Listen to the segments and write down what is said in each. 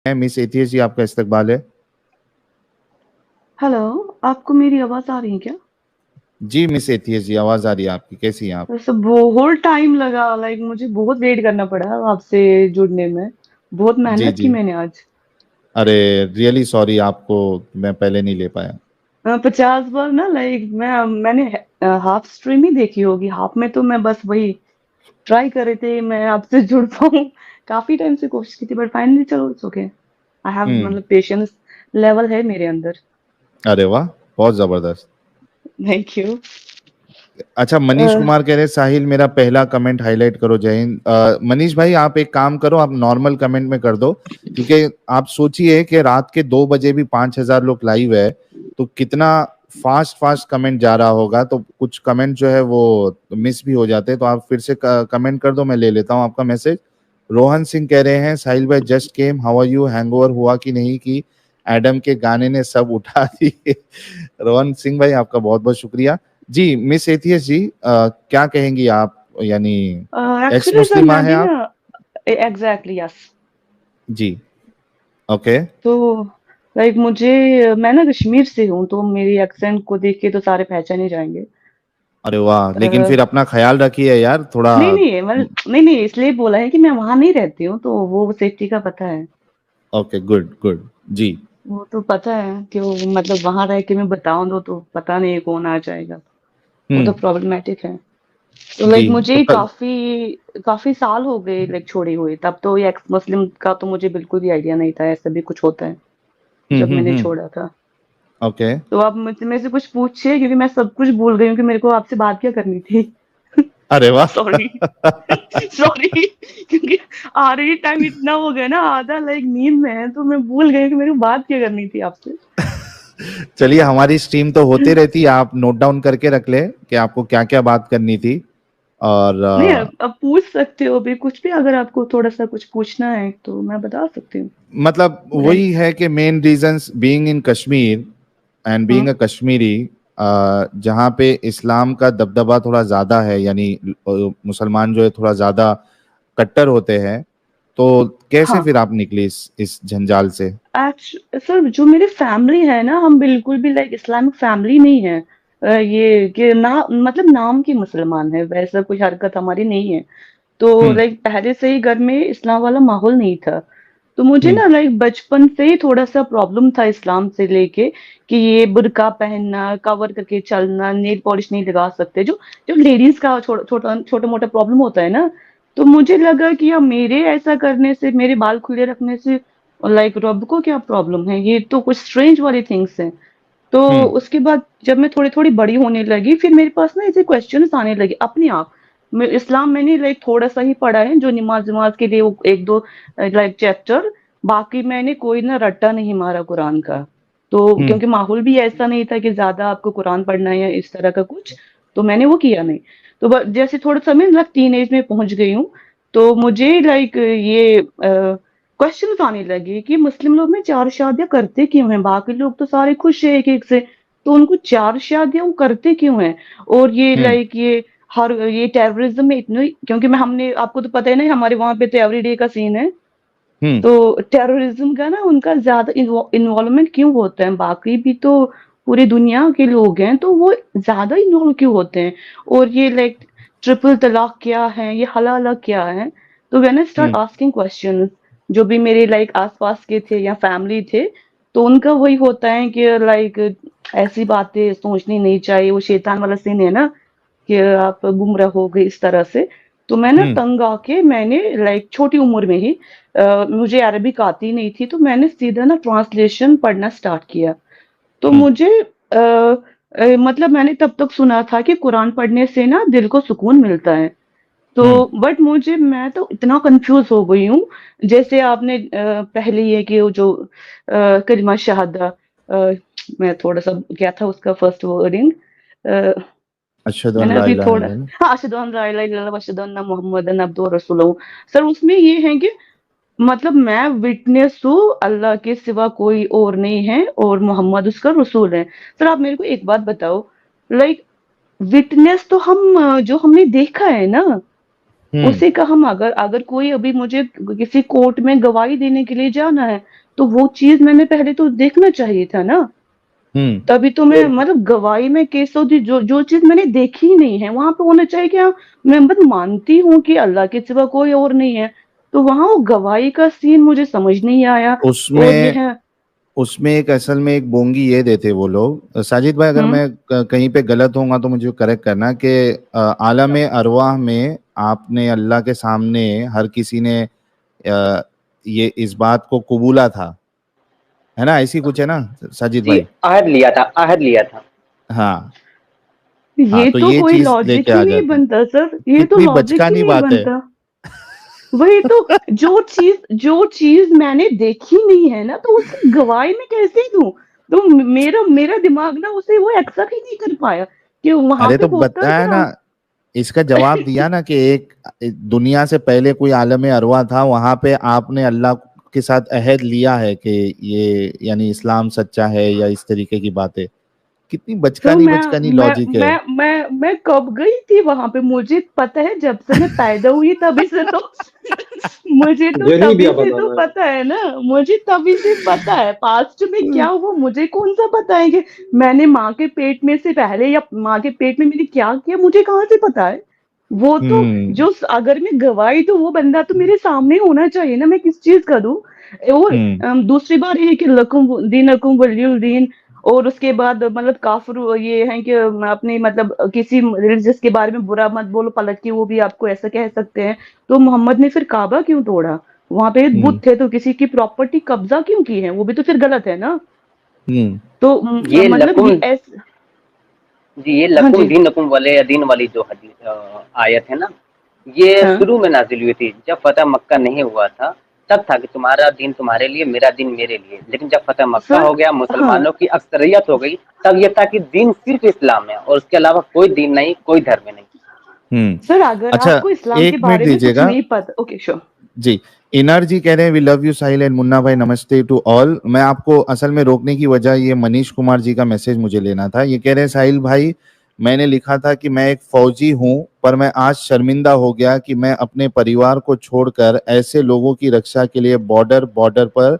Miss atheist जी, आपका इस्तकबाल है। हेलो, आपको मेरी आवाज़ आ रही है क्या? जी मिस एथियस जी, आवाज आ रही है आपकी। कैसी हैं आप? वैसे बहुत टाइम लगा, मुझे बहुत वेट करना पड़ा आपसे जुड़ने में। बहुत जी मेहनत की जी। मैंने आज। अरे रियली सॉरी, आपको मैं पहले नहीं ले पाया। 50 बार ना, मैंने हाफ स्ट्रीम ही देखी होगी। हाफ में तो मैं बस वही ट्राई कर रहे थे मैं आपसे जुड़ पाऊँ। काफी टाइम से कोशिश की थी, बट फाइनली चलो it's okay. I have hmm. Patience level है मेरे अंदर। अरे वाह, बहुत जबरदस्त। Thank you. अच्छा, मनीष कुमार कह रहे साहिल मेरा पहला कमेंट हाईलाइट करो। जय हिंद। मनीष भाई, आप एक काम करो, आप नॉर्मल कमेंट में कर दो, क्योंकि आप सोचिए कि रात के 2 बजे भी 5,000 लोग लाइव है, तो कितना फास्ट फास्ट कमेंट जा रहा होगा। तो कुछ कमेंट जो है वो मिस भी हो जाते हैं, तो आप फिर से कमेंट कर दो, मैं ले लेता हूँ आपका मैसेज। रोहन सिंह कह रहे हैं साहिल भाई just came, how are you, hangover हुआ कि नहीं, कि एडम के गाने ने सब उठा दिए। रोहन सिंह भाई, आपका बहुत बहुत शुक्रिया। जी मिस एथियस जी, क्या कहेंगी आप, यानी एक्स एक्चुअली सर, मुस्लिमा मैं है भी आप? ना एग्जैक्टली यस। जी। ओके। तो मैं ना कश्मीर से हूँ, तो मेरी एक्सेंट को देख के तो सारे पहचान ही जाएंगे। अरे वाह, लेकिन अ, फिर अपना ख्याल रखिए यार थोड़ा। नहीं नहीं, नहीं नहीं, इसलिए बोला है कि मैं वहां नहीं रहती हूँ, तो वो सेफ्टी का पता है। Okay, good good. जी। वो तो पता है कि वो वहां रह के मैं बताऊं तो पता नहीं कौन आ जाएगा। वो तो हम्म। प्रॉब्लमेटिक है। तो जी। तो मुझे कल। काफी काफी साल हो गए छोड़े हुए। तब तो ये एक्स मुस्लिम का तो मुझे बिल्कुल भी आइडिया नहीं था ऐसा भी कुछ होता है, जब मैंने हम्म। छोड़ा था। ओके। तो आप मुझसे मेरे से कुछ पूछिए, क्योंकि मैं सब कुछ भूल गई हूँ कि मेरे को आपसे बात क्या करनी थी। अरे वाह। सॉरी। सॉरी। क्योंकि ऑलरेडी टाइम इतना हो गया ना, आधा नींद में है, तो मैं भूल गई कि मेरे को बात क्या करनी थी आपसे। चलिए, हमारी स्ट्रीम तो होती रहती है, आप नोट डाउन करके रख ले कि आपको क्या क्या बात करनी थी। और नहीं, अब पूछ सकते हो भी कुछ भी, अगर आपको थोड़ा सा कुछ पूछना है तो मैं बता सकती हूँ। मतलब बड़े। वही है कि main reasons being in Kashmir and being hmm. Uh Kashmiri, जहाँ पे इस्लाम का दबदबा थोड़ा ज़्यादा है, यानी मुसलमान जो है थोड़ा ज़्यादा कट्टर होते हैं। तो कैसे हाँ। फिर आप निकली इस जंजाल से? सर, जो मेरी फैमिली है ना, हम बिल्कुल भी इस्लामिक फैमिली नहीं है। ये कि ना, नाम की मुसलमान है, वैसा कोई हरकत हमारी नहीं है। तो हम्म पहले से ही घर में इस्लाम वाला माहौल नहीं था। तो मुझे हम्म ना बचपन से ही थोड़ा सा प्रॉब्लम था इस्लाम से लेके, कि ये बुर्का पहनना, कवर करके चलना, नेल पॉलिश नहीं लगा सकते, जो जो लेडीज का छोटा छोटा मोटा प्रॉब्लम होता है ना। तो मुझे लगा कि यार, मेरे ऐसा करने से, मेरे बाल खुले रखने से रब को क्या प्रॉब्लम है, ये तो कुछ स्ट्रेंज वाली थिंग्स हैं। तो हम्म उसके बाद जब मैं थोड़ी थोड़ी बड़ी होने लगी, फिर मेरे पास ना ऐसे क्वेश्चंस आने लगे अपने आप। इस्लाम मैंने थोड़ा सा ही पढ़ा है, जो नमाज नमाज के लिए वो एक दो चैप्टर। बाकी मैंने कोई ना रट्टा नहीं मारा कुरान का। तो हम्म क्योंकि माहौल भी ऐसा नहीं था कि ज्यादा आपको कुरान पढ़ना है या इस तरह का कुछ, तो मैंने वो किया नहीं। तो जैसे थोड़ा सा मैं टीन एज में पहुंच गई हूँ, तो मुझे ये क्वेश्चन आने लगे कि मुस्लिम लोग में 4 शादियां करते क्यों हैं, बाकी लोग तो सारे खुश है एक एक से, तो उनको 4 शादियां वो करते क्यों हैं। और ये हम्म ये टेररिज्म में इतनी, क्योंकि मैं हमने आपको तो पता है ना, हमारे वहां पे तो एवरीडे का सीन है। हम्म तो टेररिज्म का ना उनका ज्यादा इन्वॉल्वमेंट क्यों होता है, बाकी भी तो पूरी दुनिया के लोग हैं, तो वो ज्यादा इन्वॉल्व क्यों होते हैं। और ये ट्रिपल तलाक क्या है, ये हलाला क्या है। तो when I start hmm asking question, जो भी मेरे आसपास के थे या फैमिली थे, तो उनका वही होता है कि ऐसी बातें सोचनी नहीं चाहिए, वो शैतान वाला सीन है ना, कि आप गुमराह हो गए इस तरह से। तो मैं ना हम्म तंग आके मैंने छोटी उम्र में ही, मुझे अरबिक आती नहीं थी, तो मैंने सीधा ना ट्रांसलेशन पढ़ना स्टार्ट किया। तो हम्म मुझे मैंने तब तक सुना था कि कुरान पढ़ने से ना दिल को सुकून मिलता है। तो हम्म बट मैं तो इतना कंफ्यूज हो गई हूँ। जैसे आपने पहले ये कि वो जो कलिमा शहादा, मैं थोड़ा सा क्या था उसका फर्स्ट वर्डिंग, अशहदु अन मैंने ला अभी इलाहा थोड़ा, इल्लल्लाह। हाँ, अशहदु अन ला इलाहा इल्लल्लाह व अशहदु अन्ना मुहम्मदन अब्दुहु व रसूलुहु। सर, उसमें ये है कि मैं विटनेस हूँ, अल्लाह के सिवा कोई और नहीं है, और मोहम्मद उसका रसूल है। सर, आप मेरे को एक बात बताओ, लाइक विटनेस तो हम जो हमने देखा है ना, उसी का हम अगर अगर कोई अभी मुझे किसी कोर्ट में गवाही देने के लिए जाना है, तो वो चीज़ मैंने पहले तो देखना चाहिए था ना। हम्म। तभी तो मैं मतलब गवाही में केस होती जो जो चीज़ मैंने देखी ही नहीं है, वहाँ पे होना चाहिए कि हाँ, मैं बस मानती हूँ कि अल्लाह के सिवा कोई और नहीं है। तो वहाँ वो गवाही का सीन मुझे समझ नहीं आया और ये उसमें है। उसमें एक असल में एक बोंगी ये देते वो लोग, साजिद भाई अगर हुँ, मैं कहीं पे गलत होऊंगा तो मुझे करेक्ट करना, कि आलम अरवाह में आपने अल्लाह के सामने हर किसी ने ये इस बात को कबूला था, है ना? ऐसी कुछ है ना साजिद जी, भाई? आहद लिया था। हाँ। हाँ, ये तो तो ये कोई चीज लॉजिक लेके ही आ नहीं जाते हैं। बनता सर, ये तो कितनी लॉजिक ही बचकानी नहीं बात है। बनता। वही तो, जो चीज़ मैंने देखी नहीं है ना, तो उसकी गवाही मैं कैसे दूँ? तो मेरा मेरा दिमाग ना उसे वो एक्सेप्ट ही नहीं कर पाया कि वहाँ अरे पे तो होता बताया क्या? ना, इसका जवाब दिया ना कि एक दुनिया से पहले कोई आलम अरवा था, वहां पे आपने अल्लाह के साथ अहद लिया है कि ये यानी इस्लाम सच्चा है या इस तरीके की बातें। कितनी तो बचकानी बचकानी लॉजिक है। मैं कब गई थी वहां पे? मुझे पता है जब से मैं पैदा हुई तभी से तो मुझे तो जनी भी तभी से तो बनाना है। पता है ना, मुझे तभी से पता है पास्ट में क्या हम्म। हुआ मुझे कौन सा पता है कि मैंने माँ के पेट में से पहले या माँ के पेट में मैंने क्या किया, मुझे कहाँ से पता है? वो तो जो अगर मैं गवाही दूं वो बंदा तो मेरे सामने होना चाहिए ना, मैं किस चीज का दूं? और हम्म। दूसरी बात ये है कि लकुम दीनकुम वलियुल दीन, और उसके बाद मतलब काफिर ये है कि अपने मतलब किसी रिलीजियस के बारे में बुरा मत बोलो पलट के, वो भी आपको ऐसा कह सकते हैं। तो मोहम्मद ने फिर काबा क्यों तोड़ा? वहां पे हम्म। बुत थे तो किसी की प्रॉपर्टी कब्जा क्यों की है? वो भी तो फिर गलत है ना। हम्म। तो ये मतलब लकुम ये ऐस जी, ये हाँ लकुम जी। दीनकुम वलिय दीन वाली जो आयत है ना, ये हाँ शुरू में नाजिल हुई थी जब फतह मक्का नहीं हुआ था। तब था कि तुम्हारा दिन तुम्हारे लिए, मेरा दिन मेरे लिए। लेकिन जब फतह मक्का सर। हो गया, हाँ मुसलमानों की अक्सरियत हो गई, तब ये था कि दीन सिर्फ इस्लाम है और उसके अलावा कोई दीन नहीं, कोई धर्म नहीं। हम्म। सर, अगर अच्छा, आपको इस्लाम के एक मिनट बारे में कुछ दीजिएगा। नहीं पता, ओके श्योर। जी, इनर जी कह रहे हैं we love you Sahil and Munna भाई, नमस्ते टू ऑल। मैं आपको असल में रोकने की वजह ये मनीष कुमार जी का मैसेज मुझे लेना था। ये कह रहे हैं साहिल भाई, मैंने लिखा था कि मैं एक फौजी हूं, पर मैं आज शर्मिंदा हो गया कि मैं अपने परिवार को छोड़कर ऐसे लोगों की रक्षा के लिए बॉर्डर बॉर्डर पर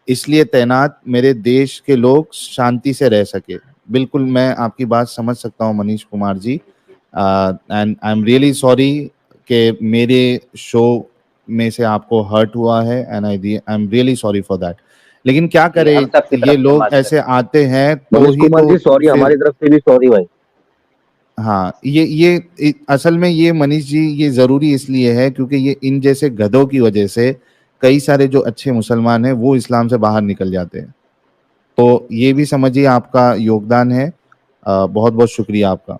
इसलिए तैनात मेरे देश के लोग शांति से रह सके। बिल्कुल मैं आपकी बात समझ सकता हूं Manish Kumar ji, and I am really sorry कि मेरे शो में से आपको हर्ट हुआ है, and I am really sorry for that. लेकिन क्या जी, हम करें, सब की ये तरफ से लोग माजरत। ऐसे आते हैं तो मनीष ही कुमार तो जी सॉरी, फिर। हमारी तरफ से भी सॉरी भाई। हाँ, असल में ये मनीष जी ये जरूरी इसलिए है क्योंकि ये इन जैसे गधों की वजह से कई सारे जो अच्छे मुसलमान हैं वो इस्लाम से बाहर निकल जाते हैं। तो ये भी समझिए आपका योगदान है। बहुत बहुत शुक्रिया आपका।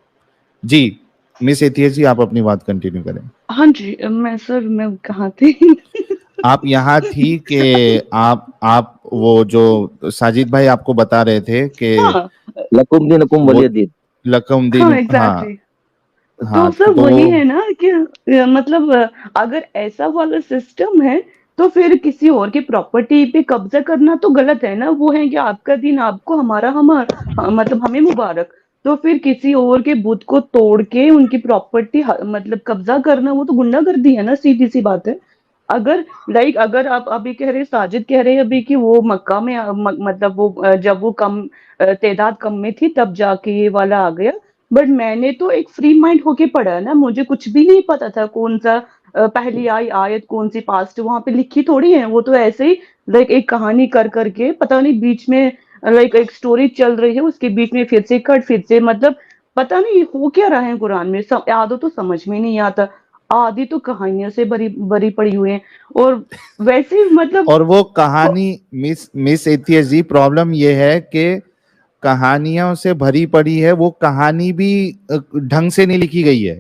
जी, मिस एथियस जी आप अपनी बात कंटिन्यू करें। हाँ जी, मैं कहाँ थी? आप यहाँ थी कि आप वो जो साजिद भाई आपको बता रहे थे कि हाँ, लकुम दिन नकुम वो वलियदीन। लकम हाँ दिन, हाँ। एग्जैक्टली। तो हाँ, सर तो वही वो है ना कि मतलब अगर ऐसा वाला सिस्टम है तो फिर किसी और की प्रॉपर्टी पे कब्जा करना तो गलत है ना। वो है कि आपका दिन आपको, हमारा हमारा मतलब हमें मुबारक। तो फिर किसी और के बुत को तोड़ के उनकी प्रॉपर्टी मतलब कब्जा करना, वो तो गुंडागर्दी है ना, सीधी सी बात है। अगर अगर आप अभी कह रहे, साजिद कह रहे हैं अभी कि वो मक्का में मतलब वो जब वो कम तादाद कम में थी तब जाके ये वाला आ गया। बट मैंने तो एक फ्री माइंड होके पढ़ा ना, मुझे कुछ भी नहीं पता था कौन सा पहली आई आयत कौन सी पास्ट वहां पे लिखी थोड़ी है। वो तो ऐसे ही एक कहानी कर करके पता नहीं बीच में एक स्टोरी चल रही है, उसके बीच में फिर से कट फिर से मतलब पता नहीं हो क्या रहा है कुरान में। आदो तो समझ में नहीं आता, आधी तो कहानियों से भरी भरी पड़ी हुई है। और वैसे मतलब और वो कहानी, मिस मिस एथियस जी प्रॉब्लम ये है कि कहानियों से भरी पड़ी है, वो कहानी भी ढंग से नहीं लिखी गई है।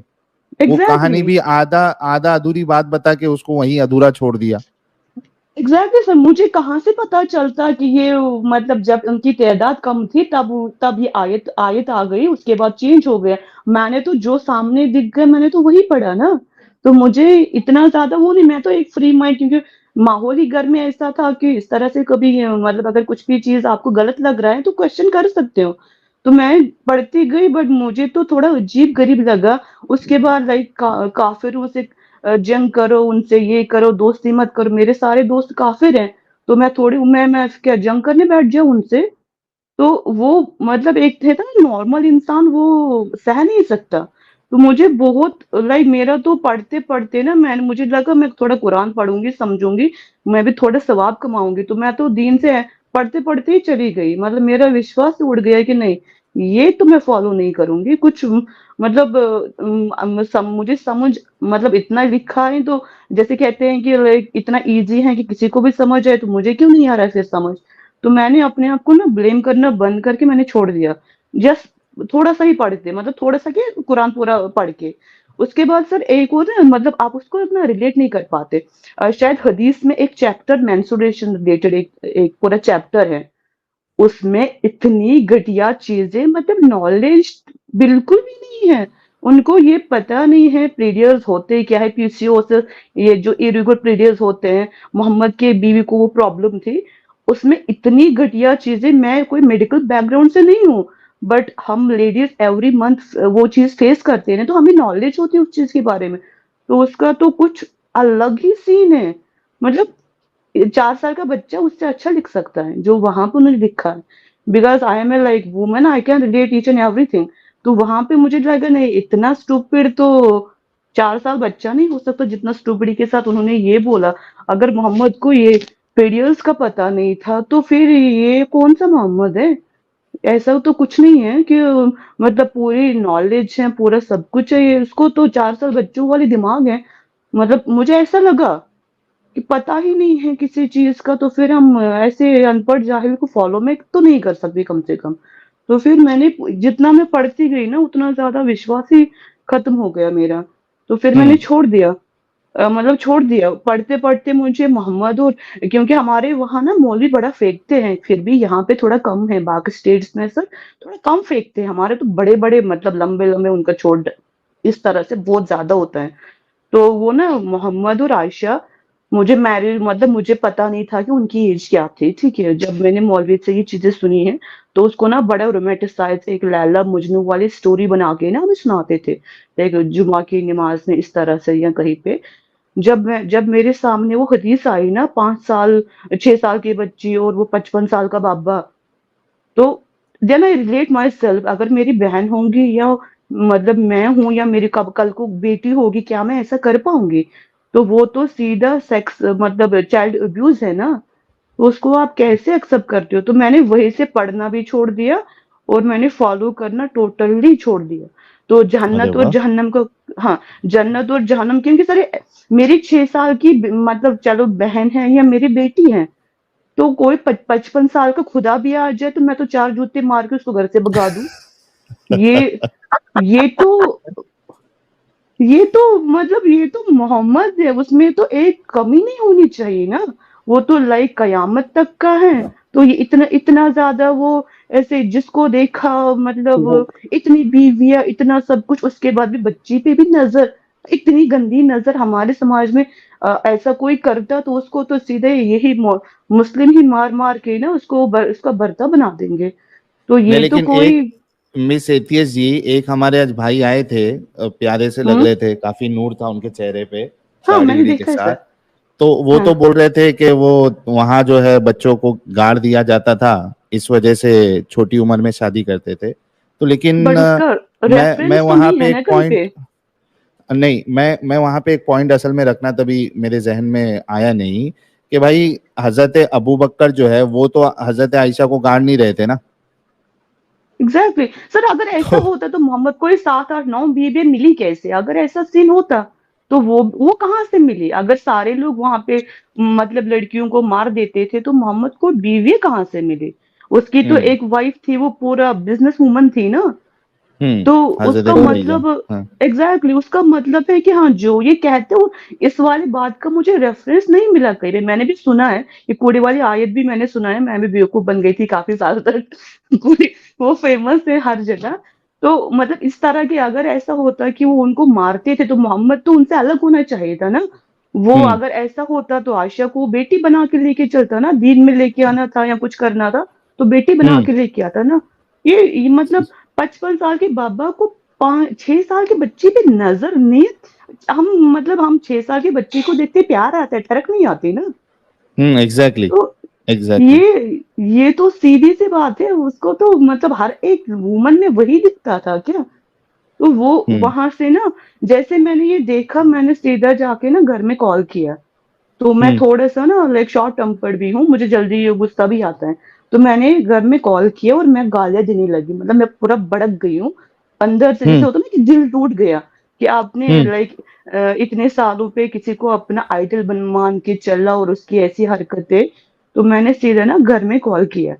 वो कहानी एग्जैक्टली भी आधा आधा अधूरी बात बता के उसको वहीं अधूरा छोड़ दिया। एग्जैक्टली सर, मुझे कहाँ से पता चलता कि ये मतलब जब उनकी तादाद कम थी तब ये आयत आयत आ गई, उसके बाद चेंज हो गया। मैंने तो जो सामने दिख गए मैंने तो वही पढ़ा ना। तो मुझे इतना ज्यादा वो नहीं, मैं तो एक फ्री माइंड, क्योंकि माहौल ही घर में ऐसा था कि इस तरह से कभी मतलब अगर कुछ भी चीज आपको गलत लग रहा है तो क्वेश्चन कर सकते हो। तो मैं पढ़ती गई बट मुझे तो थोड़ा अजीब गरीब लगा। उसके बाद काफिरों से जंग करो उनसे, ये करो, दोस्ती मत करो, मेरे सारे दोस्त काफिर हैं, तो मैं क्या जंग करने बैठ जाऊं उनसे? तो वो मतलब एक थे ना नॉर्मल इंसान, वो सह नहीं सकता। तो मुझे बहुत लाइक मेरा तो पढ़ते पढ़ते ना मुझे लगा मैं थोड़ा कुरान पढ़ूंगी, समझूंगी, मैं भी थोड़ा सवाब कमाऊंगी, तो मैं तो दीन से पढ़ते पढ़ते ही चली गई। मतलब मेरा विश्वास ही उड़ गया कि नहीं, ये तो मैं फॉलो नहीं करूंगी कुछ। मतलब मुझे समझ, मतलब इतना लिखा है तो जैसे कहते हैं कि लाइक इतना इजी है कि किसी को भी समझ आए, तो मुझे क्यों नहीं आ रहा है फिर समझ? तो मैंने अपने आप को ना ब्लेम करना बंद करके मैंने छोड़ दिया। जस्ट थोड़ा सा ही पढ़ते, मतलब थोड़ा सा क्या, कुरान पूरा पढ़ के। उसके बाद सर एक और ना, मतलब आप उसको अपना रिलेट नहीं कर पाते। शायद हदीस में एक चैप्टर मेंस्ट्रुएशन रिलेटेड, एक पूरा चैप्टर है, उसमें इतनी घटिया चीजें, मतलब नॉलेज बिल्कुल भी नहीं है। उनको ये पता नहीं है पीरियड्स होते क्या है, पीसीओएस, ये जो इरेगुलर पीरियड्स होते हैं, मोहम्मद के बीवी को वो प्रॉब्लम थी। उसमें इतनी घटिया चीजें, मैं कोई मेडिकल बैकग्राउंड से नहीं हूँ, बट हम लेडीज एवरी मंथ वो चीज फेस करते हैं, तो हमें नॉलेज होती है उस चीज के बारे में। तो उसका तो कुछ अलग ही सीन है। मतलब 4 साल का बच्चा उससे अच्छा लिख सकता है जो वहां पे उन्होंने लिखा है। Because I am a like women, I can relate each and everything. तो वहां पे मुझे लगा नहीं, इतना स्टूपिड तो 4 साल बच्चा नहीं हो सकता जितना स्टूपिडी के साथ उन्होंने ये बोला। अगर मोहम्मद को ये पीरियड्स का पता नहीं था, तो फिर ये कौन सा मोहम्मद है? ऐसा तो कुछ नहीं है कि मतलब पूरी नॉलेज है, पूरा सब कुछ है, ये उसको तो 4 साल बच्चों वाली दिमाग है। मतलब मुझे ऐसा लगा कि पता ही नहीं है किसी चीज का, तो फिर हम ऐसे अनपढ़ जाहिल को फॉलो में तो नहीं कर सकते कम से कम। तो फिर मैंने जितना मैं पढ़ती गई ना, उतना ज्यादा विश्वास ही खत्म हो गया मेरा। तो फिर मैंने हम्म। छोड़ दिया। मतलब छोड़ दिया पढ़ते पढ़ते मुझे मोहम्मद और, क्योंकि हमारे वहां ना मौलवी बड़ा फेंकते हैं, फिर भी यहाँ पे थोड़ा कम है, बाकी स्टेट्स में सर थोड़ा कम फेंकते हैं, हमारे तो बड़े बड़े मतलब लंबे लंबे उनका छोड़ इस तरह से बहुत ज्यादा होता है। तो वो ना मोहम्मद और आयशा, मुझे मैरिज मतलब मुझे पता नहीं था कि उनकी एज क्या थी, ठीक है? जब मैंने मौलवी से ये चीजें सुनी है, तो उसको ना बड़ा रोमांटिसाइज एक लैला मजनू वाली स्टोरी बना के ना हमें सुनाते थे, एक जुमा की नमाज में इस तरह से या कहीं पे। जब मेरे सामने वो हदीस आई ना, 5 साल 6 साल की बच्ची और वो 55 साल का बाबा, तो then I relate myself. अगर मेरी बहन होंगी या मतलब मैं हूं या मेरी कब कल को बेटी होगी, क्या मैं ऐसा कर पाऊंगी? तो वो तो सीधा सेक्स मतलब चाइल्ड अब्यूज है ना। तो उसको आप कैसे एक्सेप्ट करते हो? तो मैंने वहीं से पढ़ना भी छोड़ दिया और मैंने फॉलो करना टोटली छोड़ दिया। तो अरे जन्नत और वाह। जहन्नम को, हाँ, जन्नत और जहन्नम, क्योंकि सर मेरी 6 साल की मतलब चलो बहन है या मेरी बेटी है, तो कोई 55 साल का खुदा भी आ जाए तो मैं तो 4 जूते मार के उसको घर से भगा दूं। ये ये तो ये तो मोहम्मद है, उसमें तो एक कमी नहीं होनी चाहिए ना। वो तो लाइक कयामत तक का है। तो ये इतना इतना ज्यादा वो ऐसे जिसको देखा, मतलब इतनी बीवियां, इतना सब कुछ, उसके बाद भी बच्ची पे भी नजर, इतनी गंदी नजर हमारे समाज में। ऐसा कोई करता तो उसको तो सीधे यही मुस्लिम ही मार मार के ना उसका भरता बना देंगे। तो नहीं ये तो लेकिन कोई। एक मिस एथियस जी, एक हमारे आज भाई आए थे, प्यारे से लग हम्म। रहे थे, काफी नूर था उनके चेहरे पे, हाँ, दाढ़ी मैंने उड़ी के देखा है साथ। सर। तो वो तो हाँ, बोल रहे थे कि वो वहां जो है बच्चों को गाड़ दिया जाता था, इस वजह से छोटी उम्र में शादी करते थे। तो लेकिन बट उसका मैं रेफरेंस तो वहां नहीं है पे ना एक कहीं पे। पॉइंट, नहीं मैं वहां पे एक पॉइंट असल में रखना तभी मेरे जहन में आया नहीं कि भाई हजरत अबू बकर जो है वो तो हजरत आयशा को गाड़ नहीं रहे थे ना। एग्जैक्टली सर, अगर ऐसा तो होता तो मोहम्मद को ये 7 8 9 बीबी मिली कैसे? अगर ऐसा सीन होता तो वो कहाँ से मिली? अगर सारे लोग वहां पे मतलब लड़कियों को मार देते थे, तो मोहम्मद को बीवी कहाँ से मिली? उसकी तो हम्म। एक वाइफ थी, वो पूरा बिजनेस वूमन थी ना। तो हजरत उसका खुदीजा। मतलब हाँ। उसका मतलब है कि हाँ, जो ये कहते हो, इस वाली बात का मुझे रेफरेंस नहीं मिला कहीं पे। मैंने भी सुना है ये कूड़े वाली आयत भी मैंने सुना है, मैं भी बेवकूफ बन गई थी काफी साल तक। कूड़े वो फेमस है हर जगह। तो मतलब इस तरह की अगर ऐसा होता कि वो उनको मारते थे, तो मोहम्मद तो उनसे अलग होना चाहिए था ना। वो हम्म। अगर ऐसा होता तो आयशा को बेटी बना के लेके चलता ना, दीन में लेके आना था या कुछ करना था, तो बेटी बना हम्म। के लेके आता ना। ये मतलब 55 साल के बाबा को 6 साल के बच्चे पे नजर नहीं। हम मतलब हम 6 साल के बच्चे को देखते प्यार आता है, ठरक नहीं आती ना। एग्जैक्टली तो एग्जैक्टली। ये तो सीधी सी बात है, उसको तो मतलब हर एक वुमन में वही दिखता था क्या? तो वो हम्म वहां से ना, जैसे मैंने ये देखा, मैंने सीधा जाके ना घर में कॉल किया। तो मैं हम्म थोड़ा सा ना लाइक शॉर्ट टेम्पर्ड भी हूँ, मुझे जल्दी ये गुस्सा भी आता है। तो मैंने घर में कॉल किया और मैं गालियां देने लगी, मतलब मैं पूरा भड़क गई हूँ अंदर से, जैसे हम्म होता है ना कि दिल टूट गया कि आपने हम्म लाइक इतने सालों पे किसी को अपना आइडल बन मान के चला और उसकी ऐसी हरकतें। तो मैंने सीधा ना घर में कॉल किया,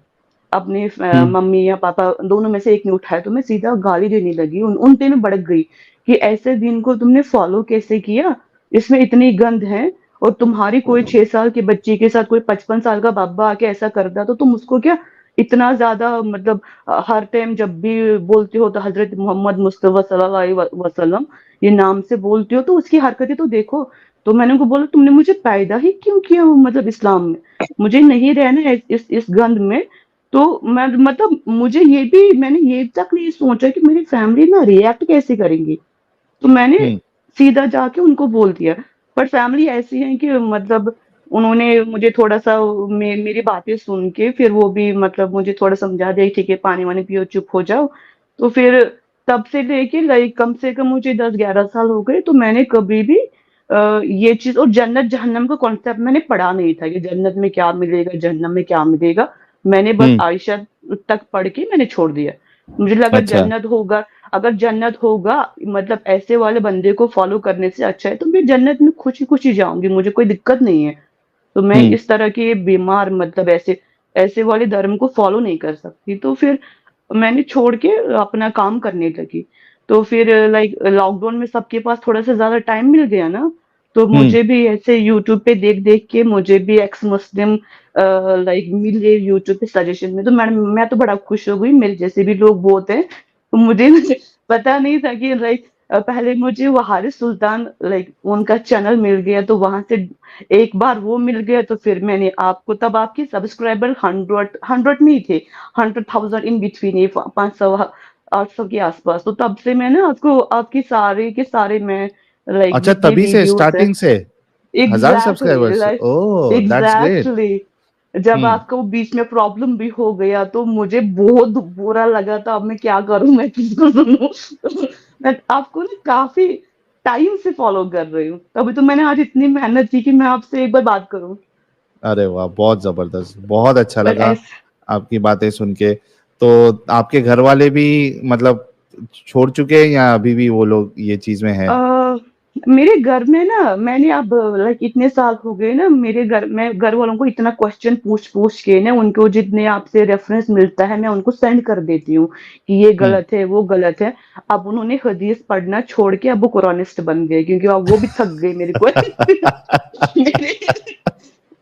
अपने हम्म मम्मी या पापा दोनों में से एक ने उठाया, तो मैं सीधा गाली देने लगी, उन पे मैं भड़क गई कि ऐसे दिन को तुमने फॉलो कैसे किया, इसमें इतनी गंद है। और तुम्हारी कोई 6 साल के बच्चे के साथ कोई 55 साल का बाबा आके ऐसा करता तो तुम उसको क्या इतना ज्यादा मतलब हर टाइम जब भी बोलते हो तो हजरत मोहम्मद मुस्तफा सल्लल्लाहु अलैहि वसल्लम ये नाम से बोलते हो, तो उसकी हरकतें तो देखो। तो मैंने उनको बोला तुमने मुझे पैदा ही क्यों किया मतलब इस्लाम में, मुझे नहीं रहना है इस गंद में। तो मैं मतलब मुझे ये भी, मैंने ये तक नहीं सोचा कि मेरी फैमिली ना रिएक्ट कैसे करेंगी। तो मैंने हम्म सीधा जाके उनको बोल दिया। पर फैमिली ऐसी है कि मतलब उन्होंने मुझे थोड़ा सा मेरी बातें सुन के फिर वो भी मतलब मुझे थोड़ा समझा दिया, ठीक है पानी वानी पियो चुप हो जाओ। तो फिर तब से लेके लाइक कम से कम मुझे 10-11 साल हो गए, तो मैंने कभी भी ये चीज और जन्नत जहन्नम का कॉन्सेप्ट मैंने पढ़ा नहीं था कि जन्नत में क्या मिलेगा जहन्नम में क्या मिलेगा। मैंने बस हम्म। आयशा तक पढ़ के मैंने छोड़ दिया। मुझे लगा अच्छा। जन्नत होगा, अगर जन्नत होगा मतलब ऐसे वाले बंदे को फॉलो करने से अच्छा है तो मैं जन्नत में खुशी खुशी जाऊंगी, मुझे कोई दिक्कत नहीं है। तो मैं हम्म इस तरह के बीमार मतलब ऐसे ऐसे वाले धर्म को फॉलो नहीं कर सकती। तो फिर मैंने छोड़ के अपना काम करने लगी। तो फिर लाइक लॉकडाउन में सबके पास थोड़ा सा ज्यादा टाइम मिल गया ना, तो हम्म मुझे भी ऐसे यूट्यूब पे देख देख के मुझे भी एक्स मुस्लिम लाइक मिले यूट्यूब पे सजेशन में, तो मैं तो बड़ा खुश हो गई, मेरे जैसे भी लोग बहुत हैं। तो मुझे पता नहीं था कि लाइक पहले मुझे वो हारिस सुल्तान लाइक उनका चैनल मिल गया, तो वहां से एक बार वो मिल गया तो फिर मैंने आपको, तब आपके सब्सक्राइबर 100 में ही थे, 100,000 इन बिटवीन, ये 500-800 के आसपास। तो तब से मैं ना आपको आपकी सारे के सारे मैं लाइक अच्छा, जितने तभी से वीडियोस है। स्टार्टिंग से 1000 subscribers, like oh that's great. Exactly जब हम्म। आपका वो बीच में प्रॉब्लम भी हो गया तो मुझे बहुत बुरा लगा था, अब मैं क्या करूं, मैं किसको सुनूं। तो मैं आपको ना काफी टाइम से फॉलो कर रही हूँ, तभी तो मैंने आज इतनी मेहनत की कि मैं आपसे एक बार बात करूं। अरे वाह, बहुत जबरदस्त, बहुत अच्छा पर लगा ऐसे आपकी बातें सुन के। तो आपके घर वाले भी मतलब छोड़ चुके हैं या अभी भी वो लोग ये चीज में है? अ, मेरे घर में ना मैंने अब लाइक इतने साल हो गए ना, मेरे घर में घर वालों को इतना क्वेश्चन पूछ पूछ के ना उनको जितने आपसे रेफरेंस मिलता है मैं उनको सेंड कर देती हूँ कि ये हम्म। गलत है वो गलत है। अब उन्होंने हदीस पढ़ना छोड़ के अब वो कुरानिस्ट बन गए, क्योंकि अब वो भी थक गए मेरे को मेरे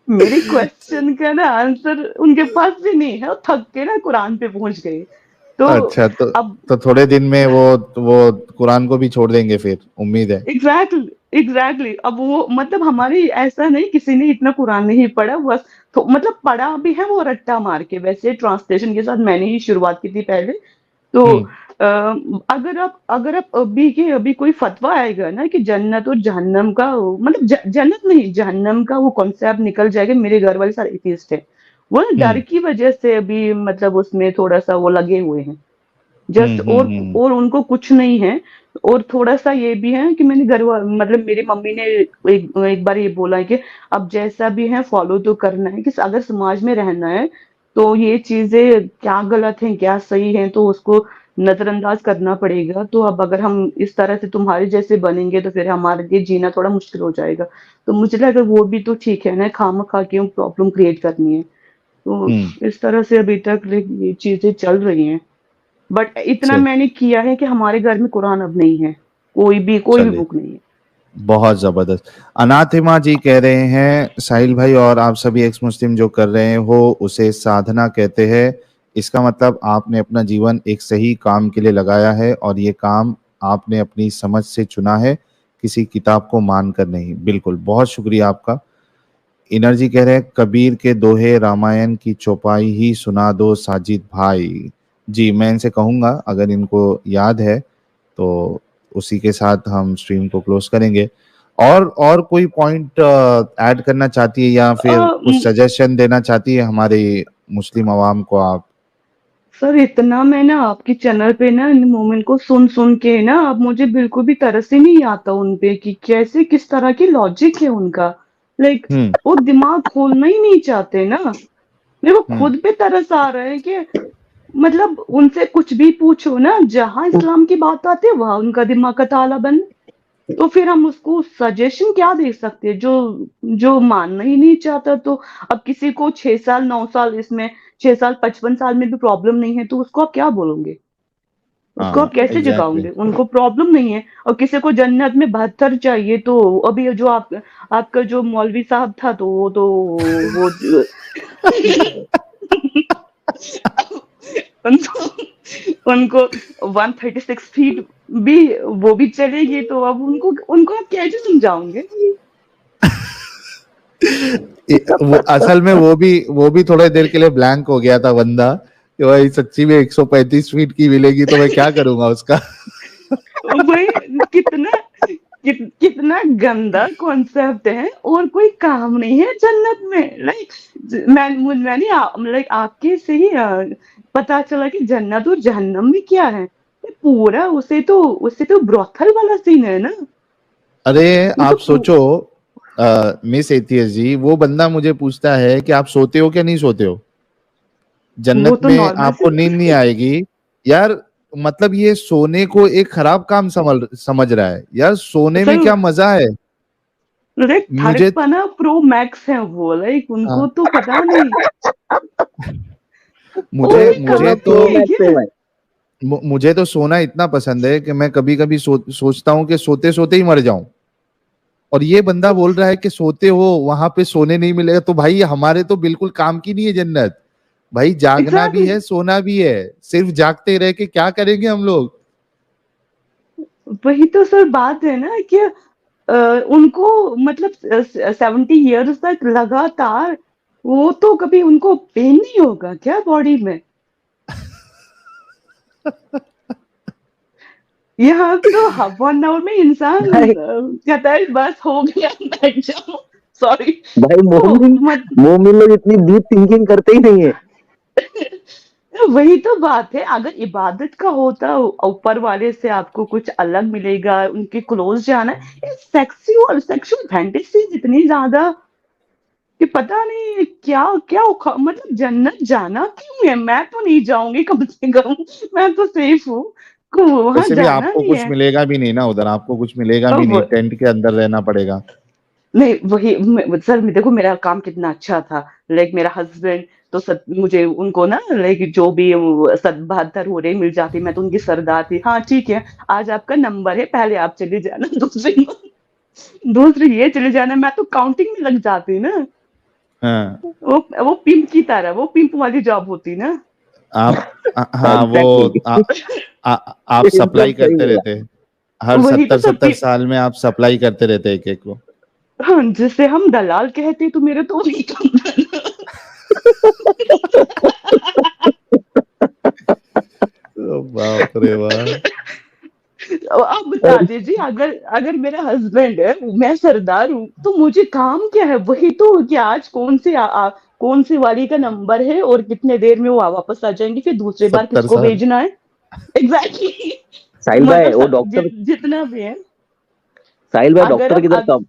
मेरे क्वेश्चन का ना आंसर उनके पास भी नहीं है, वो थक के ना कुरान पे पहुंच गए। तो अच्छा, अब तो थोड़े दिन में वो कुरान को भी छोड़ देंगे फिर, उम्मीद है। एग्जैक्टली अब वो मतलब हमारी ऐसा नहीं किसी ने इतना कुरान नहीं पढ़ा बस। तो मतलब पढ़ा भी है वो रट्टा मार के, वैसे ट्रांसलेशन के साथ मैंने ही शुरुआत की थी पहले। तो हम्म अगर आप अभी कोई फतवा आएगा ना कि जन्नत और जहन्नम का मतलब जन्नत नहीं जहन्नम का वो कॉन्सेप्ट निकल जाएगा, मेरे घर वाले सारे एथिस्ट है, वो ना डर हम्म की वजह से अभी मतलब उसमें थोड़ा सा वो लगे हुए हैं जस्ट। और उनको कुछ नहीं है। और थोड़ा सा ये भी है कि मैंने मतलब मेरी मम्मी ने एक बार ये बोला है कि अब जैसा भी है फॉलो तो करना है, कि अगर समाज में रहना है तो ये चीजें क्या गलत है क्या सही है तो उसको नजरअंदाज करना पड़ेगा। तो अब अगर हम इस तरह से तुम्हारे जैसे बनेंगे तो फिर हमारे लिए जीना थोड़ा मुश्किल हो जाएगा। तो मुझे लगा वो भी तो ठीक है ना, खामखा क्यों प्रॉब्लम क्रिएट करनी है। तो हम्म। इस तरह से अभी तक ये चीजें चल रही हैं। बट इतना चलिए, मैंने किया है कि हमारे घर में कुरान अब नहीं है, कोई भी चलिए, बुक नहीं है। बहुत जबरदस्त। अनाथिमा जी कह रहे हैं साहिल भाई और आप सभी एक्स मुस्लिम जो कर रहे हो उसे साधना कहते हैं। इसका मतलब आपने अपना जीवन एक सही काम के लिए लगाया है और ये काम आपने अपनी समझ से चुना है, किसी किताब को मानकर नहीं। बिल्कुल, बहुत शुक्रिया आपका। एनर्जी कह रहे हैं कबीर के दोहे रामायण की चौपाई ही सुना दो साजिद भाई। जी, मैं इनसे कहूँगा अगर इनको याद है तो उसी के साथ हम स्ट्रीम को क्लोज करेंगे। और कोई पॉइंट ऐड करना चाहती है या फिर कुछ सजेशन देना चाहती है हमारे मुस्लिम अवाम को आप? सर इतना मैं ना आपके चैनल पे ना इन मोमेंट को सुन सुन के ना अब मुझे बिल्कुल भी तरस ही नहीं आता उन पे कि कैसे किस तरह की लॉजिक है उनका। लाइक वो दिमाग खोलना ही नहीं चाहते ना। मेरे को खुद पे तरस आ रहा है कि मतलब उनसे कुछ भी पूछो ना, जहां इस्लाम की बात आती है वहां उनका दिमाग का ताला बंद। तो फिर हम उसको सजेशन क्या दे सकते हैं जो जो मानना ही नहीं चाहता। तो अब किसी को 6 साल 9 साल इसमें 6 साल 55 साल में भी प्रॉब्लम नहीं है तो उसको आप क्या बोलोगे? उसको आप कैसे जगाओगे? उनको प्रॉब्लम नहीं है। और किसी को जन्नत में 72 चाहिए तो अभी जो आपका जो मौलवी साहब था तो वो उनको उनको 136 फीट भी वो भी चलेगी तो अब उनको उनको आप कैसे समझाओगे? वो असल में वो भी थोड़ी देर के लिए ब्लैंक हो गया था बंदा कि भाई सच्ची में 135 फीट की मिलेगी तो मैं क्या करूंगा उसका। भाई कितना गंदा कॉन्सेप्ट है और कोई काम नहीं है जन्नत में। लाइक मैंने लाइक आपके से ही पता चला कि जन्नत और जहन्नम में क्या है। पूरा उसे तो ब्रोथल वाला सीन है ना। अरे आप तो सोचो मिस एथियस जी, वो बंदा मुझे पूछता है कि आप सोते हो क्या नहीं सोते हो, वो जन्नत तो में नॉर्मल आपको नींद नहीं आएगी। यार मतलब ये सोने को एक खराब काम समझ रहा है यार, सोने में क्या सर मजा है। लाइक मुझे थरकपना प्रो मैक्स है वो। लाइक उनको तो पता नहीं मुझे और मुझे काम तो नहीं है क्या? मुझे तो सोना इतना पसंद है कि मैं कभी कभी सोचता हूँ कि सोते सोते ही मर जाऊं। और ये बंदा बोल रहा है कि सोते हो वहां पे सोने नहीं मिलेगा, तो भाई हमारे तो बिल्कुल काम की नहीं है जन्नत। भाई जागना भी एग्जैक्टली है सोना भी है, सिर्फ जागते रह के क्या करेंगे हम लोग। वही तो सर बात है ना कि उनको मतलब 70 ईयर्स तक लगातार वो तो कभी उनको पेन नहीं होगा क्या बॉडी में? यहाँ तो 1 आवर में इंसान भाई कहता है बस हो गया बैठ जाओ। सॉरी। भाई तो मोमिन मत मोमिन लोग इतनी डीप थिंकिंग करते ही नहीं है। वही तो बात है। अगर इबादत का होता ऊपर वाले से आपको कुछ अलग मिलेगा, उनके क्लोज जाना है, सेक्सुअल फैंटेसी इतनी ज्यादा कि पता नहीं क्या क्या मतलब जन्नत जाना क्यों है? मैं तो नहीं जाऊंगी कम से कम। मैं तो सेफ हूँ। वहां वैसे भी जाना आपको नहीं कुछ है। मिलेगा भी नहीं ना उधर, आपको कुछ मिलेगा भी नहीं, अब टेंट के अंदर रहना पड़ेगा। नहीं वही सर देखो मेरा काम कितना अच्छा था। लाइक मेरा हस्बैंड तो मुझे उनको ना लाइक जो भी 72 हो रहे मिल जाती, मैं तो उनकी सरदार थी। हाँ ठीक है, आज आपका नंबर है, पहले आप चले जाना। दूसरी ये चले जाना, मैं तो काउंटिंग में लग जाती ना। हाँ वो पिंप की तरह, वो पिंप वाली जॉब होती ना। हाँ एग्जैक्टली आप एकदम सप्लाई सही करते बोला। रहते, हर वही तो 70-70 साल में आप सप्लाई करते रहते एक एक को। हाँ, जिसे हम दलाल कहते तो मेरे तो वही काम था ना। बाप रे बाप। अब बता दीजिए, अगर अगर मेरा हस्बैंड है, मैं सरदार हूँ, तो मुझे काम क्या है? वही तो कि आज कौन सी वाली का नंबर है और कितने देर में वो वापस आ जाएंगे, फिर दूसरी बार 70 किसको साल। भेजना है। एग्जैक्टली साहिल भाई मतलब वो डॉक्टर जितना भी है। साहिल भाई अगर डॉक्टर किधर कम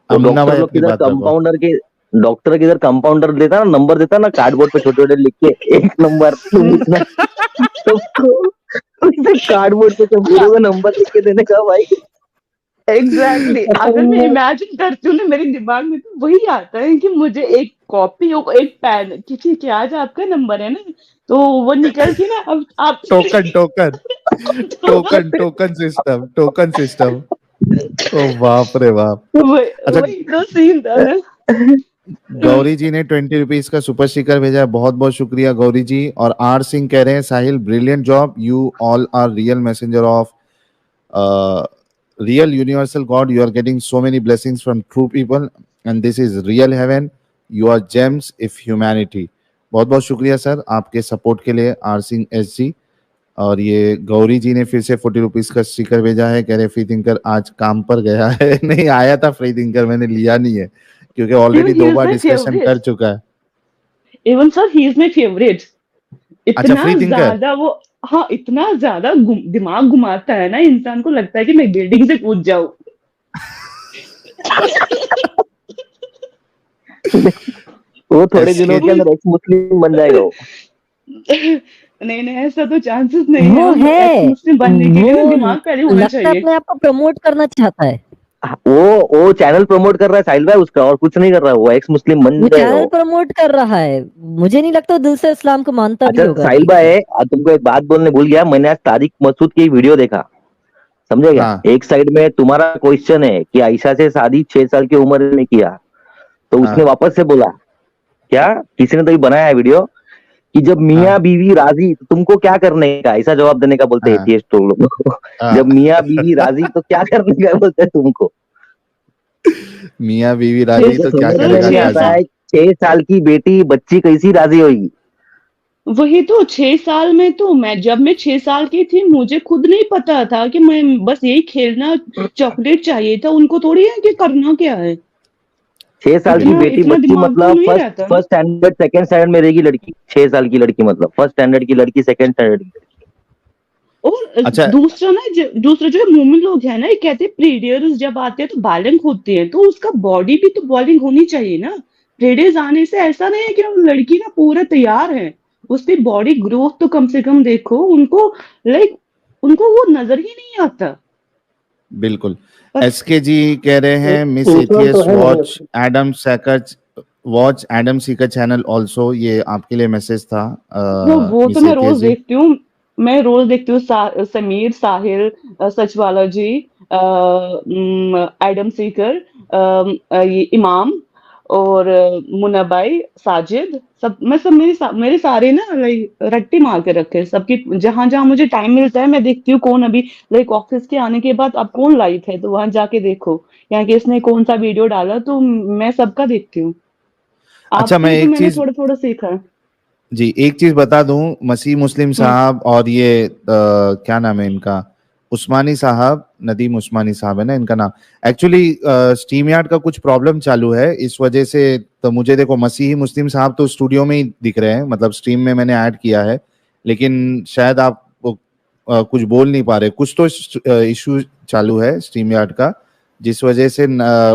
वो अमुन्ना डॉक्टर भाई लोग अपनी किधर बात रखो। कंपाउंडर के डॉक्टर किधर कंपाउंडर देता ना नंबर देता ना कार्डबोर्ड पे छोटे छोटे लिख के एक नंबर तुम इतना सबको उसे कार्डबोर्ड पे कंप्यूटर में नंबर लिख के देने का भाई। एग्जैक्टली अगर मैं इमेजिन करती हूँ ना, मेरे दिमाग में तो वही आता है कि मुझे एक कॉपी और एक पेन कि ठीक है आज आपका नंबर है ना, तो वो निकल के ना अब आप टोकन टोकन टोकन सिस्टम। ओ बाप रे बाप। अच्छा वही तो सीन था ना। गौरी जी ने 20 रुपीज का सुपर स्टिकर भेजा है, बहुत बहुत शुक्रिया गौरी जी। और आर सिंह कह रहे हैं Sahil brilliant job, you all are real messenger of real universal God. You are getting so many blessings from true people, and this is real heaven. You are gems if humanity. बहुत बहुत शुक्रिया sir आपके support के लिए are Singh S G. और ये गौरी जी ने फिर से 40 रुपीज का स्टिकर भेजा है, कह रहे फ्री थिंकर आज काम पर गया है। नहीं आया था फ्री थिंकर, मैंने लिया नहीं है क्योंकि already Even he 2 is bar my discussion favorite. कर चुका है। Even sir, he is my favorite. अच्छा, इतना फ्री थिंकर। ज्यादा वो, हाँ इतना ज्यादा दिमाग घुमाता है ना, इंसान को लगता है कि मैं बिल्डिंग से कूद जाऊं। वो थोड़े दिनों के अंदर एक्स मुस्लिम बन जाएगा वो। नहीं नहीं, ऐसा तो चांसेस नहीं है। वो है, एक्स मुस्लिम बनने के लिए ना वो दिमाग पहले होना लगता है चाहिए। अपने आप को प्रमोट करना चाहता है। वो चैनल प्रमोट कर रहा है साहिल भाई उसका, और कुछ नहीं कर रहा है, वो एक्स मुस्लिम बन वो जाएगा चैनल वो। प्रमोट कर रहा है, मुझे नहीं लगता वो दिल से इस्लाम को मानता भी अच्छा होगा। साहिल भाई, तुमको एक बात बोलने भूल गया, मैंने आज तारिक मसूद की वीडियो देखा, समझे क्या? हाँ। एक साइड में तुम्हारा क्वेश्चन है कि आयशा से शादी 6 साल की उम्र में किया, तो उसने हाँ। वापस से बोला, क्या किसी ने तो ये बनाया है वीडियो कि जब मियाँ हाँ। बीवी राजी तो तुमको क्या करने का, ऐसा जवाब देने का बोलते हैं हाँ। एथियस्ट लोग को। हाँ। जब मियाँ बीवी राजी तो क्या करने का बोलते हैं तुमको। मियाँ बीवी राजी तो क्या समझ में करेगा नहीं क्या आता जाने। है, 6 साल की बेटी बच्ची कैसी राजी होगी। वही तो, 6 साल में तो जब मैं 6 साल की थी, मुझे खुद नहीं पता था कि मैं बस यही खेलना, चॉकलेट चाहिए था, उनको थोड़ी है कि करना क्या है। 6 साल की बेटी इतना बच्ची दिमाग तो मतलब नहीं फर्स्ट रहता। फर्स्ट स्टैंडर्ड सेकंड स्टैंडर्ड में रहेगी लड़की। 6 साल की लड़की मतलब फर्स्ट स्टैंडर्ड की लड़की, सेकंड स्टैंडर्ड की। और अच्छा। दूसरा ना, दूसरा जो मोमिन लोग है ना, ये कहते हैं पीरियड्स जब आते हैं तो बालिग होते हैं, तो उसका बॉडी भी तो बालिग होनी चाहिए ना। पीरियड्स आने से ऐसा नहीं है कि वो लड़की ना पूरा तैयार है, उसकी बॉडी ग्रोथ तो कम से कम देखो। उनको लाइक उनको वो नजर ही नहीं आता। बिल्कुल। बस एसके जी कह रहे हैं मिस इंसान तो एथियस है नहीं watch Adam Seeker, watch Adam Seeker channel also. ये आपके लिए मैसेज था वो तो मिस मैं एथियस रोज जी। देखती हूँ। मैं रोज देखती हूँ समीर, साहिल, सचवाला जी, एडम सीकर, ये इमाम और मुन्ना भाई, साजिद, सब मेरे सारे ना लाइक रट्टी मार के रखे हैं सबकी। जहां जहां मुझे टाइम मिलता है मैं देखती हूँ कौन अभी लाइक ऑफिस के आने के बाद अब कौन लाइव है, तो वहां जाके देखो यहाँ के इसने कौन सा वीडियो डाला, तो मैं सबका देखती हूँ। अच्छा, आपसे मैं ही तो एक मैंने चीज थोड़ा थोड़ा सीखा है। जी एक चीज बता दूं, मसीह मुस्लिम साहब और ये क्या नाम है इनका, उस्मानी साहब, नदीम उस्मानी साहब है ना इनका नाम। एक्चुअली स्ट्रीम यार्ड का कुछ प्रॉब्लम चालू है, इस वजह से तो मुझे देखो मसीही मुस्लिम साहब तो स्टूडियो में ही दिख रहे हैं, मतलब स्ट्रीम में मैंने ऐड किया है, लेकिन शायद आप कुछ बोल नहीं पा रहे, कुछ तो इशू चालू है स्ट्रीम यार्ड का, जिस वजह से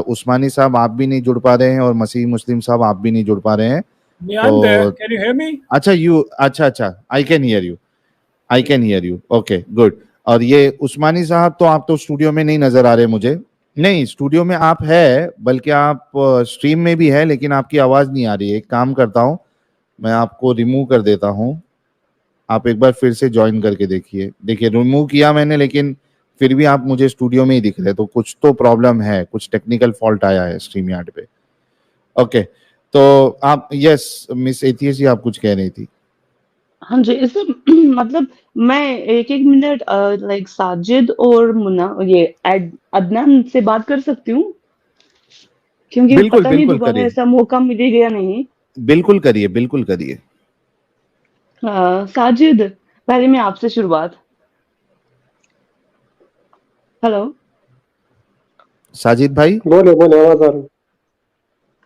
उस्मानी साहब आप भी नहीं जुड़ पा रहे हैं और मसीही मुस्लिम साहब आप भी नहीं जुड़ पा रहे हैं। Beyond there, can you hear me? अच्छा, I can hear you, okay good. और ये उस्मानी साहब तो आप तो स्टूडियो में नहीं नजर आ रहे मुझे। नहीं, स्टूडियो में आप है, बल्कि आप स्ट्रीम में भी है, लेकिन आपकी आवाज नहीं आ रही है। एक काम करता हूँ, मैं आपको रिमूव कर देता हूँ, आप एक बार फिर से ज्वाइन करके देखिए। देखिए रिमूव किया मैंने, लेकिन फिर भी आप मुझे स्टूडियो में ही दिख रहे, तो कुछ तो प्रॉब्लम है, कुछ टेक्निकल फॉल्ट आया है स्ट्रीम यार्ड पे। ओके, तो आप यस मिस एथियस जी आप कुछ कह रही थी। हाँ जी, इससे मतलब मैं एक एक मिनट लाइक साजिद और मुन्ना, ये अदनान से बात कर सकती हूँ, क्योंकि बिल्कुल पता नहीं बिल्कुल दोबारा करिए, ऐसा मौका मिलेगा या नहीं। बिल्कुल करिए। साजिद, पहले मैं आपसे शुरुआत। हेलो। साजिद भाई। बोले बोले, आवाज आ रही।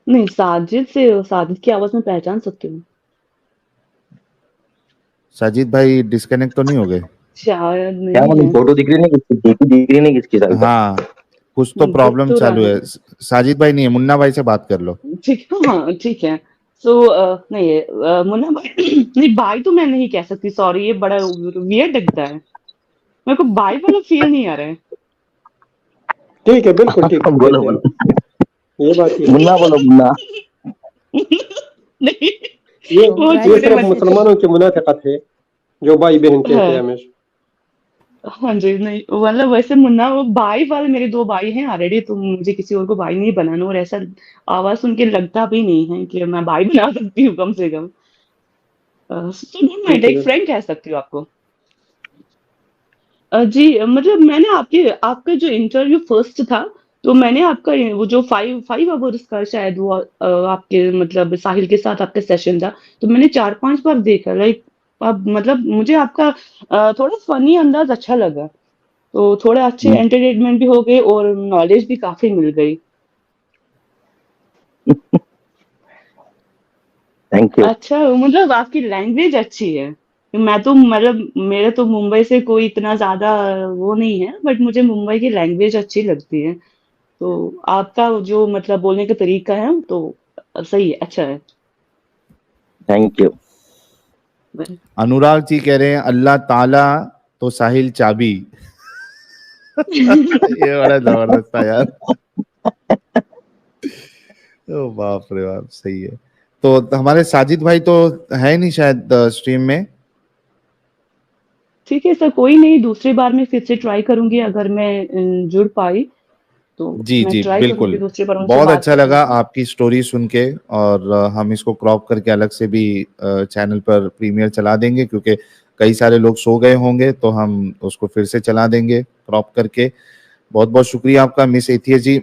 नहीं, साजिद की आवाज में पहचान सकती हूँ। साजिद भाई डिस्कनेक्ट तो नहीं हो गए? शायद क्या नहीं मतलब है। फोटो दिख रही नहीं किसकी, दिख रही नहीं किसकी साहिल भाई? हाँ, कुछ तो दिख प्रॉब्लम तो रहा चालू है। साजिद भाई नहीं है, मुन्ना भाई से बात कर लो। ठीक है, हाँ ठीक है। सो नहीं, मुन्ना भाई नहीं, भाई तो मैं नहीं कह सकती, सॉरी, ये बड़ा वियर्ड लगता है मेरे को, भाई वाला फील नहीं आ रहा है। ठीक है, बिल्कुल ठीक है, बोलो कहते बोलो, हैं। ये बात है। मुन्ना बोलो मुन्ना। नहीं, ये वो ये छोटे सिर्फ बच्चे। मुसलमानों की मुनाफिकत है, जो भाई बहन कहते हैं हमेशा। हाँ जी, नहीं मतलब वैसे मुन्ना, वो भाई वाले, मेरे 2 भाई हैं ऑलरेडी, तो मुझे किसी और को भाई नहीं बनाना, और ऐसा आवाज सुन के लगता भी नहीं है कि मैं भाई बना सकती हूँ कम से कम। सो डोंट माइंड, ठीक है, एक फ्रेंड कह सकती हूँ आपको। जी, मतलब मैंने आपका जो इंटरव्यू फर्स्ट था, तो मैंने आपका वो जो 5 आवर्स का शायद वो आपके मतलब साहिल के साथ आपका सेशन था, तो मैंने 4-5 बार देखा। लाइक अब मतलब मुझे आपका थोड़ा फनी अंदाज अच्छा लगा, तो थोड़े अच्छे एंटरटेनमेंट भी हो गए और नॉलेज भी काफी मिल गई। Thank you. अच्छा, मतलब आपकी लैंग्वेज अच्छी है। मैं तो मतलब मेरे तो मुंबई से कोई इतना ज्यादा वो नहीं है, बट मुझे मुंबई की लैंग्वेज अच्छी लगती है। तो आपका जो मतलब बोलने का तरीका है तो सही है, अच्छा है। Thank you. अनुराग जी कह रहे हैं अल्लाह ताला तो साहिल चाबी। ये बड़ा जबरदस्त था यार। ओ बाप रे बाप, सही है। तो हमारे साजिद भाई तो है नहीं शायद स्ट्रीम में। ठीक है सर, कोई नहीं, दूसरी बार मैं फिर से ट्राई करूंगी, अगर मैं जुड़ पाई तो जी मैं जी ट्राई करूंगी बिल्कुल, दूसरी बार उनसे बहुत बात अच्छा करने लगा की। आपकी स्टोरी सुन के। और हम इसको क्रॉप करके अलग से भी चैनल पर प्रीमियर चला देंगे, क्योंकि कई सारे लोग सो गए होंगे, तो हम उसको फिर से चला देंगे क्रॉप करके। बहुत बहुत शुक्रिया आपका मिस एथिया जी।